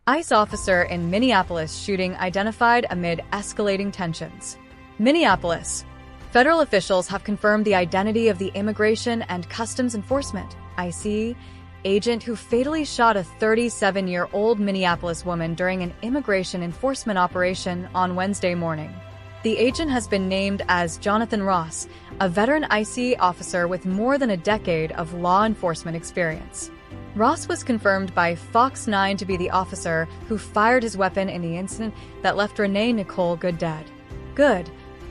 ICE officer in Minneapolis shooting identified amid escalating tensions. Minneapolis. Federal officials have confirmed the identity of the Immigration and Customs Enforcement (ICE) agent who fatally shot a 37-year-old Minneapolis woman during an immigration enforcement operation on Wednesday morning. The agent has been named as Jonathan Ross, a veteran ICE officer with more than a decade of law enforcement experience. Ross was confirmed by Fox 9 to be the officer who fired his weapon in the incident that left Renee Nicole Good dead. Good,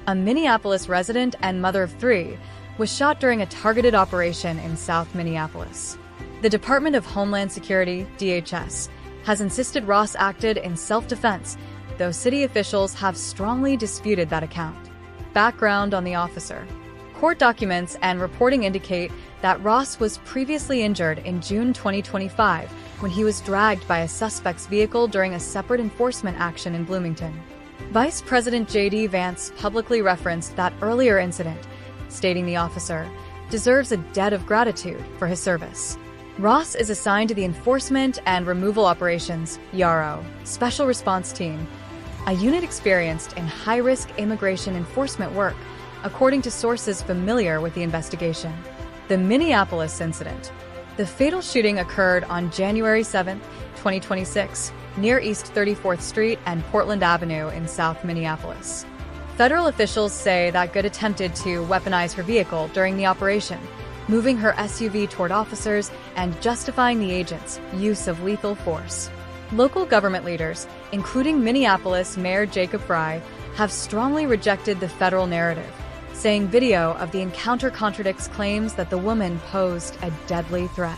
a Minneapolis resident and mother of 3, was shot during a targeted operation in South Minneapolis. The Department of Homeland Security, DHS, has insisted Ross acted in self-defense, though city officials have strongly disputed that account. Background on the officer. Court documents and reporting indicate that Ross was previously injured in June 2025 when he was dragged by a suspect's vehicle during a separate enforcement action in Bloomington. Vice President J.D. Vance publicly referenced that earlier incident, stating the officer deserves a debt of gratitude for his service. Ross is assigned to the Enforcement and Removal Operations (YARO) Special Response Team, a unit experienced in high-risk immigration enforcement work, according to sources familiar with the investigation. The Minneapolis incident. The fatal shooting occurred on January 7, 2026, near East 34th Street and Portland Avenue in South Minneapolis. Federal officials say that Good attempted to weaponize her vehicle during the operation, moving her SUV toward officers and justifying the agent's use of lethal force. Local government leaders, including Minneapolis Mayor Jacob Frey, have strongly rejected the federal narrative, saying video of the encounter contradicts claims that the woman posed a deadly threat.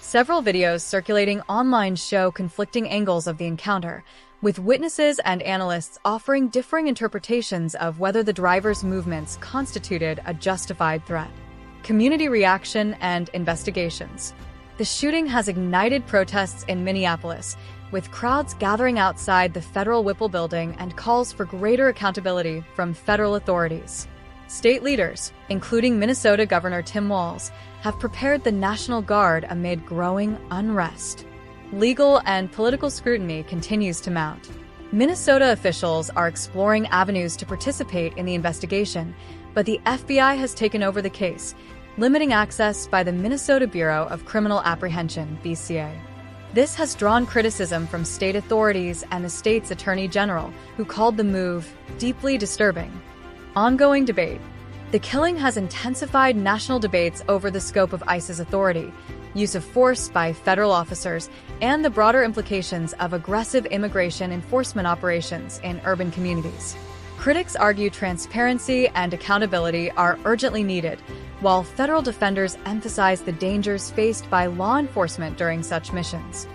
Several videos circulating online show conflicting angles of the encounter, with witnesses and analysts offering differing interpretations of whether the driver's movements constituted a justified threat. Community reaction and investigations. The shooting has ignited protests in Minneapolis, with crowds gathering outside the federal Whipple building and calls for greater accountability from federal authorities. State leaders, including Minnesota Governor Tim Walz, have prepared the National Guard amid growing unrest. Legal and political scrutiny continues to mount. Minnesota officials are exploring avenues to participate in the investigation, but the FBI has taken over the case, limiting access by the Minnesota Bureau of Criminal Apprehension, BCA. This has drawn criticism from state authorities and the state's attorney general, who called the move deeply disturbing. Ongoing debate. The killing has intensified national debates over the scope of ICE's authority, use of force by federal officers, and the broader implications of aggressive immigration enforcement operations in urban communities. Critics argue transparency and accountability are urgently needed, while federal defenders emphasize the dangers faced by law enforcement during such missions.